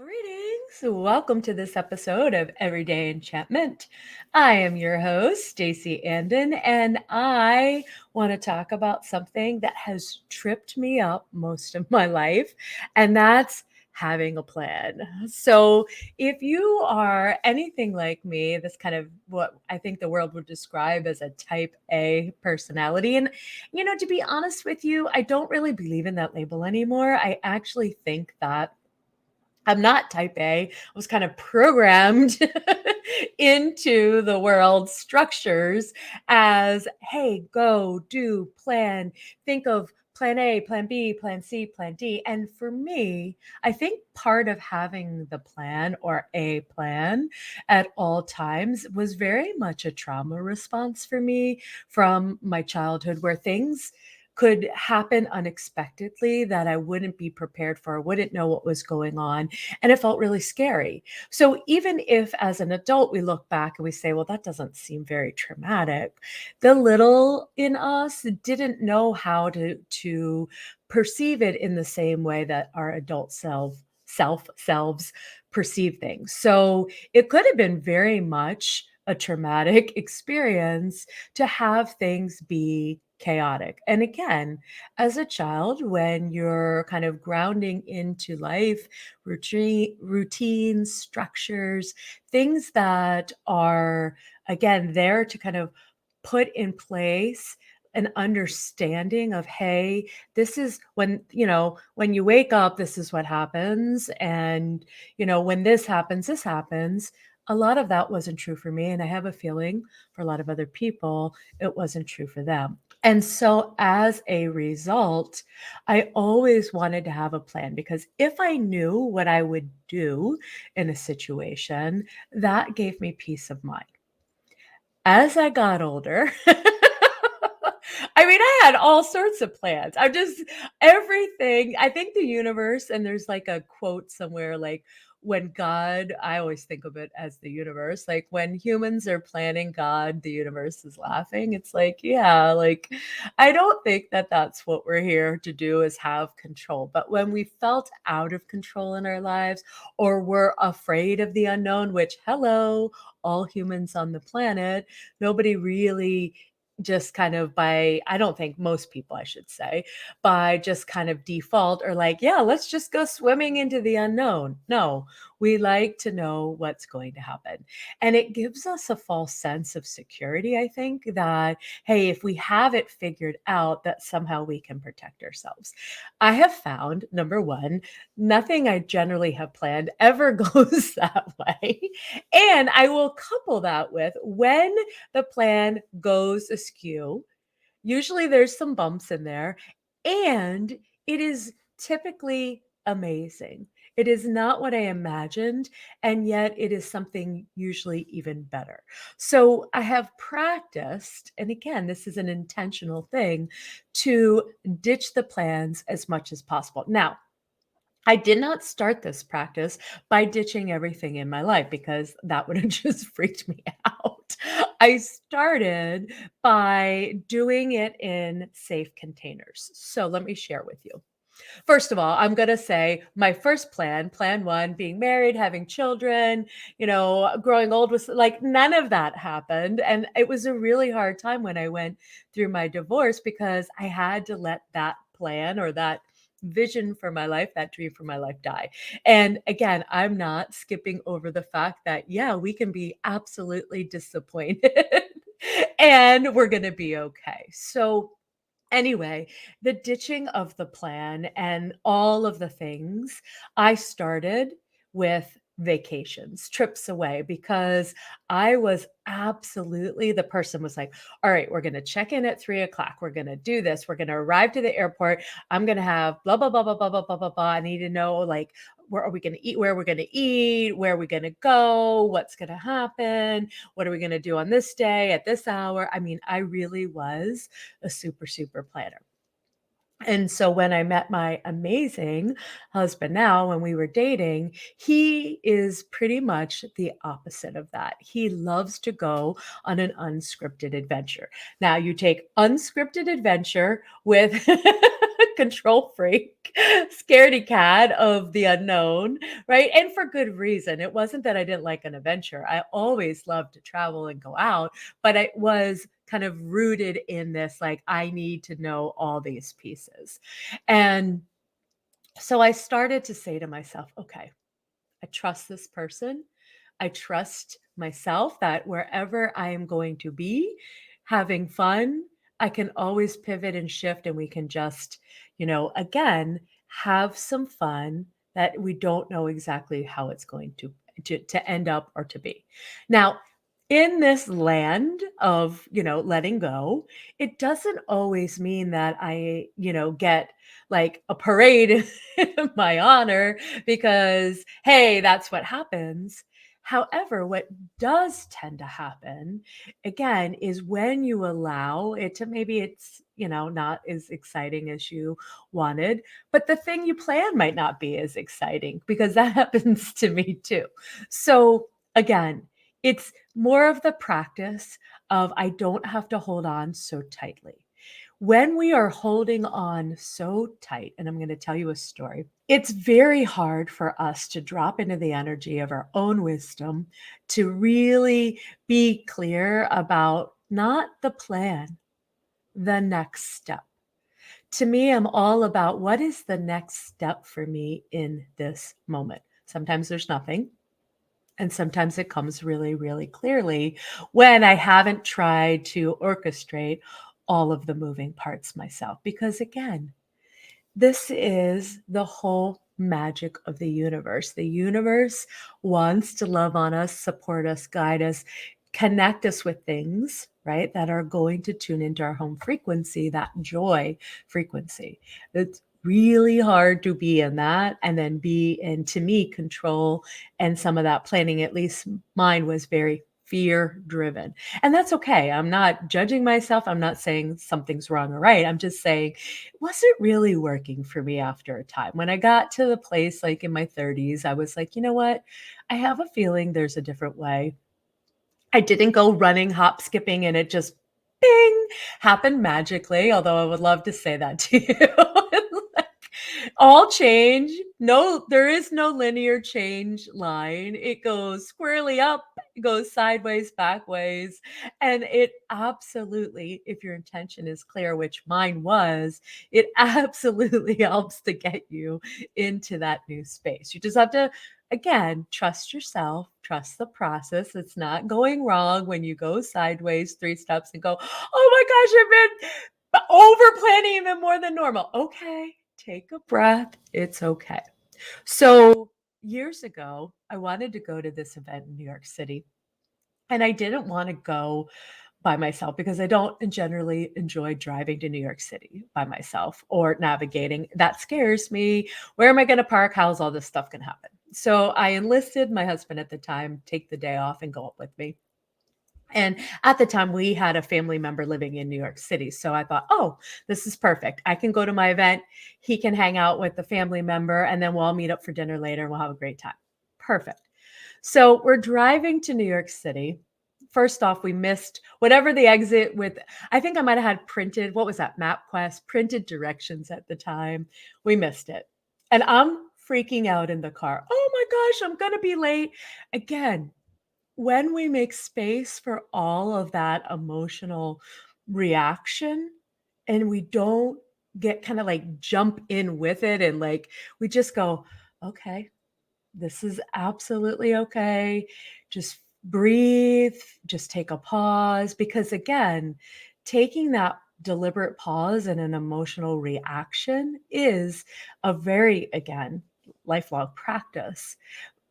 Greetings. Welcome to this episode of Everyday Enchantment. I am your host, Stacey Andon, and I want to talk about something that has tripped me up most of my life, and that's having a plan. So, if you are anything like me, this kind of what I think the world would describe as a type A personality, and to be honest with you, I don't really believe in that label anymore. I actually think that I'm not type A. I was kind of programmed into the world structures as, hey, go, do, plan, think of plan A, plan B, plan C, plan D. And for me, I think part of having the plan or a plan at all times was very much a trauma response for me from my childhood where things could happen unexpectedly that I wouldn't be prepared for, I wouldn't know what was going on, and it felt really scary. So even if as an adult we look back and we say, well, that doesn't seem very traumatic, the little in us didn't know how to perceive it in the same way that our adult selves perceive things. So it could have been very much a traumatic experience to have things be chaotic. And again, as a child, when you're kind of grounding into life, routines, structures, things that are, again, there to kind of put in place an understanding of, hey, this is when you wake up, this is what happens. And, when this happens. A lot of that wasn't true for me. And I have a feeling for a lot of other people, it wasn't true for them. And so as a result, I always wanted to have a plan because if I knew what I would do in a situation, that gave me peace of mind. As I got older, I had all sorts of plans. I just everything. I think the universe, and there's like a quote somewhere like, when God, I always think of it as the universe, like when humans are planning God, the universe is laughing. It's like, yeah, like I don't think that that's what we're here to do is have control. But when we felt out of control in our lives or we're afraid of the unknown, which, hello, all humans on the planet, nobody really just kind of by, I don't think most people, I should say, by just kind of default are like, yeah, let's just go swimming into the unknown. No, we like to know what's going to happen. And it gives us a false sense of security, I think, that, hey, if we have it figured out, that somehow we can protect ourselves. I have found, number one, nothing I generally have planned ever goes that way. And I will couple that with when the plan goes askew, usually there's some bumps in there, and it is typically amazing. It is not what I imagined, and yet it is something usually even better. So I have practiced, and again, this is an intentional thing, to ditch the plans as much as possible. Now, I did not start this practice by ditching everything in my life because that would have just freaked me out. I started by doing it in safe containers. So let me share with you. First of all, I'm going to say my first plan one, being married, having children, growing old was like none of that happened. And it was a really hard time when I went through my divorce because I had to let that plan or that vision for my life, that dream for my life die. And again, I'm not skipping over the fact that, yeah, we can be absolutely disappointed and we're going to be okay. So, anyway, the ditching of the plan and all of the things, I started with vacations, trips away, because I was absolutely the person was like, all right, we're going to check in at 3 o'clock. We're going to do this. We're going to arrive to the airport. I'm going to have blah, blah, blah, blah, blah, blah, blah, blah, blah. I need to know like, where are we going to eat? Where we're going to eat? Where are we going to go? What's going to happen? What are we going to do on this day at this hour? I really was a super, super planner. And so when I met my amazing husband now, when we were dating, he is pretty much the opposite of that. He loves to go on an unscripted adventure. Now, you take unscripted adventure with control freak, scaredy cat of the unknown, right? And for good reason. It wasn't that I didn't like an adventure. I always loved to travel and go out, but it was kind of rooted in this like, I need to know all these pieces. And so I started to say to myself, okay, I trust this person. I trust myself that wherever I am going to be having fun, I can always pivot and shift and we can just, again, have some fun that we don't know exactly how it's going to end up or to be. Now, in this land of, letting go, it doesn't always mean that I, get like a parade in my honor because, hey, that's what happens. However, what does tend to happen, again, is when you allow it to maybe it's, not as exciting as you wanted, but the thing you plan might not be as exciting because that happens to me too. So, again, it's more of the practice of I don't have to hold on so tightly. When we are holding on so tight, and I'm going to tell you a story, it's very hard for us to drop into the energy of our own wisdom to really be clear about not the plan, the next step. To me, I'm all about what is the next step for me in this moment. Sometimes there's nothing. And sometimes it comes really, really clearly when I haven't tried to orchestrate all of the moving parts myself. Because again, this is the whole magic of the universe. The universe wants to love on us, support us, guide us, connect us with things, right, that are going to tune into our home frequency, that joy frequency. It's really hard to be in that and then be in, to me, control and some of that planning. At least mine was very fear driven. And that's okay. I'm not judging myself. I'm not saying something's wrong or right. I'm just saying it wasn't really working for me after a time. When I got to the place like in my 30s, I was like, you know what? I have a feeling there's a different way. I didn't go running, hop, skipping, and it just bing happened magically, although I would love to say that to you. Like, all change, no, there is no linear change line. It goes squarely up, it goes sideways, backways. And it absolutely, if your intention is clear, which mine was, it absolutely helps to get you into that new space. You just have to, again, trust yourself, trust the process. It's not going wrong when you go sideways 3 steps and go, oh my gosh, I've been over planning even more than normal. Okay, take a breath. It's okay. So years ago, I wanted to go to this event in New York City. And I didn't want to go by myself because I don't generally enjoy driving to New York City by myself or navigating. That scares me. Where am I going to park? How's all this stuff going to happen? So I enlisted my husband at the time, take the day off and go up with me. And at the time, we had a family member living in New York City. So I thought, oh, this is perfect. I can go to my event. He can hang out with the family member, and then we'll all meet up for dinner later and we'll have a great time. Perfect. So we're driving to New York City. First off, we missed whatever the exit with, I think I might have had printed, what was that, MapQuest, printed directions at the time. We missed it. And I'm freaking out in the car. Oh my gosh, I'm going to be late. Again, when we make space for all of that emotional reaction and we don't get kind of like jump in with it and like we just go, okay, this is absolutely okay. Just breathe, just take a pause. Because again, taking that deliberate pause and an emotional reaction is a very, again, lifelong practice.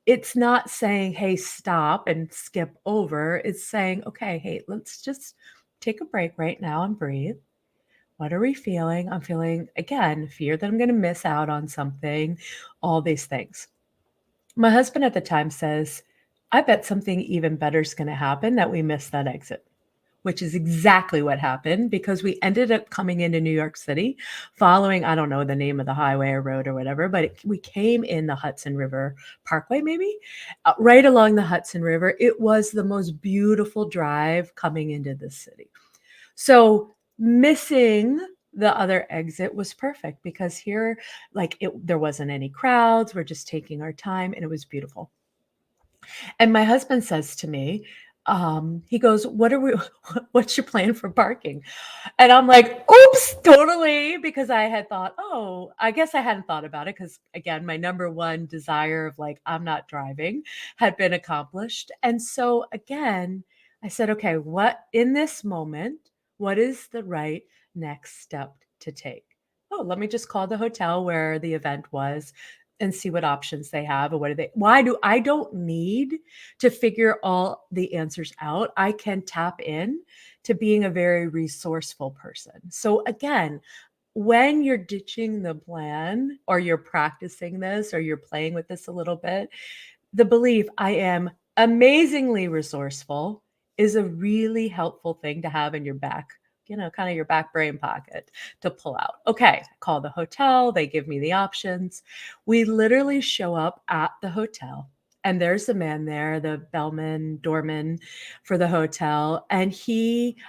It's not saying, hey, stop and skip over. It's saying, okay, hey, let's just take a break right now and breathe. What are we feeling? I'm feeling, again, fear that I'm going to miss out on something, all these things. My husband at the time says, I bet something even better is going to happen that we miss that exit, which is exactly what happened because we ended up coming into New York City following, I don't know the name of the highway or road or whatever, but we came in the Hudson River Parkway, maybe right along the Hudson River. It was the most beautiful drive coming into the city. So missing the other exit was perfect because here, there wasn't any crowds. We're just taking our time and it was beautiful. And my husband says to me, he goes, what's your plan for parking? And I'm like, oops, totally. Because I had thought, oh, I guess I hadn't thought about it. Because again, my number one desire of like, I'm not driving had been accomplished. And so again, I said, okay, what in this moment, what is the right next step to take? Oh, let me just call the hotel where the event was and see what options they have or I don't need to figure all the answers out. I can tap in to being a very resourceful person. So again, when you're ditching the plan or you're practicing this or you're playing with this a little bit, the belief I am amazingly resourceful is a really helpful thing to have in your back, kind of your back brain pocket to pull out. Okay, call the hotel. They give me the options. We literally show up at the hotel. And there's the man there, the bellman, doorman for the hotel. And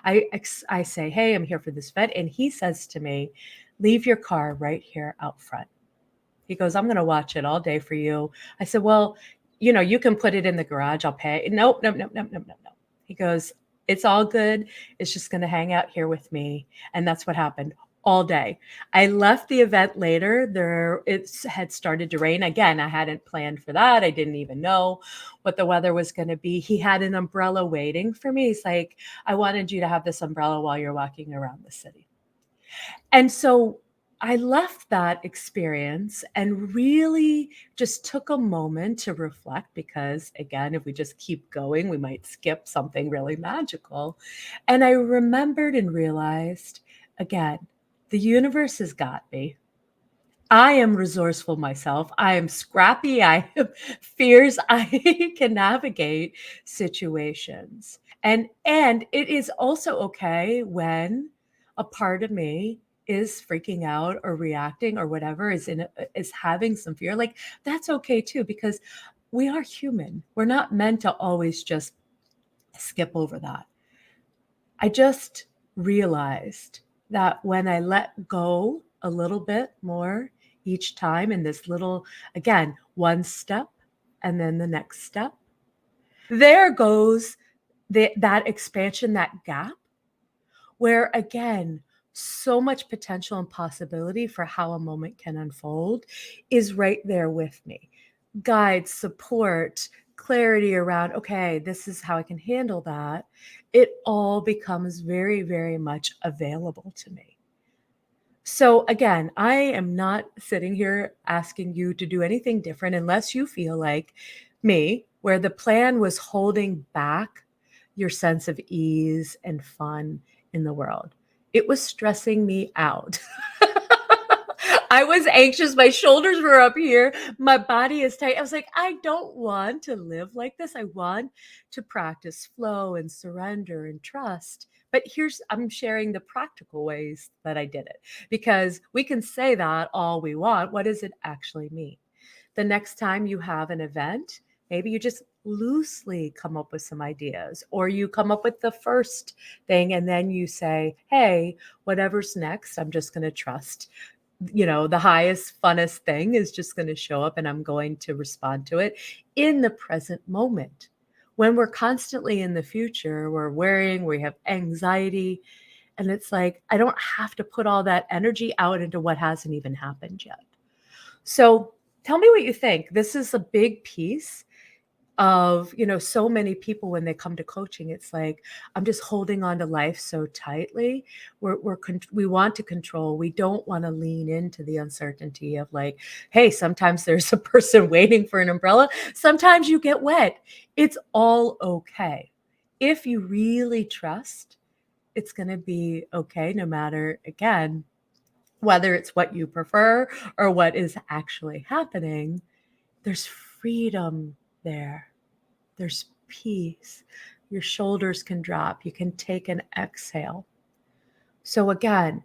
I say, hey, I'm here for this event. And he says to me, leave your car right here out front. He goes, I'm going to watch it all day for you. I said, well, you can put it in the garage. I'll pay. Nope, nope, nope, nope, nope, nope, nope. He goes, it's all good. It's just going to hang out here with me. And that's what happened all day. I left the event later. It had started to rain. Again, I hadn't planned for that. I didn't even know what the weather was going to be. He had an umbrella waiting for me. He's like, I wanted you to have this umbrella while you're walking around the city. And so I left that experience and really just took a moment to reflect because, again, if we just keep going, we might skip something really magical. And I remembered and realized, again, the universe has got me. I am resourceful myself. I am scrappy. I have fears. I can navigate situations. And it is also okay when a part of me is freaking out or reacting or whatever is having some fear. Like that's okay too because we are human. We're not meant to always just skip over that. I just realized that when I let go a little bit more each time in this little, again, one step and then the next step, there goes that expansion, that gap, where again, so much potential and possibility for how a moment can unfold is right there with me. Guide, support, clarity around, okay, this is how I can handle that. It all becomes very, very much available to me. So again, I am not sitting here asking you to do anything different unless you feel like me, where the plan was holding back your sense of ease and fun in the world. It was stressing me out. I was anxious. My shoulders were up here. My body is tight. I was like, I don't want to live like this. I want to practice flow and surrender and trust. But I'm sharing the practical ways that I did it because we can say that all we want. What does it actually mean? The next time you have an event, maybe you just loosely come up with some ideas, or you come up with the first thing and then you say, hey, whatever's next, I'm just going to trust. The highest, funnest thing is just going to show up and I'm going to respond to it in the present moment. When we're constantly in the future, we're worrying, we have anxiety. And it's like, I don't have to put all that energy out into what hasn't even happened yet. So tell me what you think. This is a big piece of, so many people when they come to coaching, it's like, I'm just holding on to life so tightly. We want to control. We don't want to lean into the uncertainty of like, hey, sometimes there's a person waiting for an umbrella. Sometimes you get wet. It's all okay. If you really trust, it's going to be okay, no matter, again, whether it's what you prefer or what is actually happening. There's freedom there. There's peace. Your shoulders can drop. You can take an exhale. So again,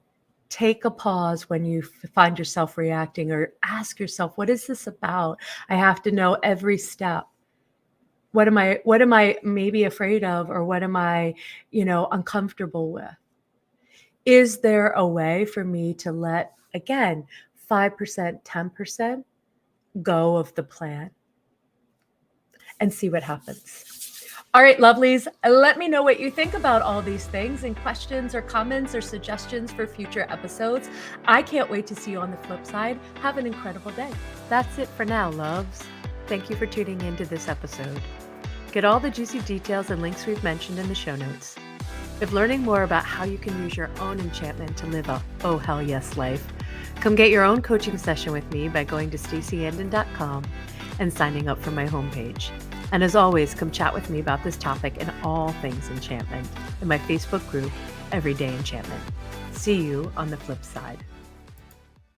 take a pause when you find yourself reacting or ask yourself, what is this about? I have to know every step. What am I maybe afraid of, or what am I, uncomfortable with? Is there a way for me to let, again, 5%, 10% go of the plan and see what happens? All right, lovelies, let me know what you think about all these things and questions or comments or suggestions for future episodes. I can't wait to see you on the flip side. Have an incredible day. That's it for now, loves. Thank you for tuning into this episode. Get all the juicy details and links we've mentioned in the show notes. If learning more about how you can use your own enchantment to live a oh hell yes life, come get your own coaching session with me by going to staceyandon.com and signing up for my homepage. And as always, come chat with me about this topic and all things enchantment in my Facebook group, Everyday Enchantment. See you on the flip side.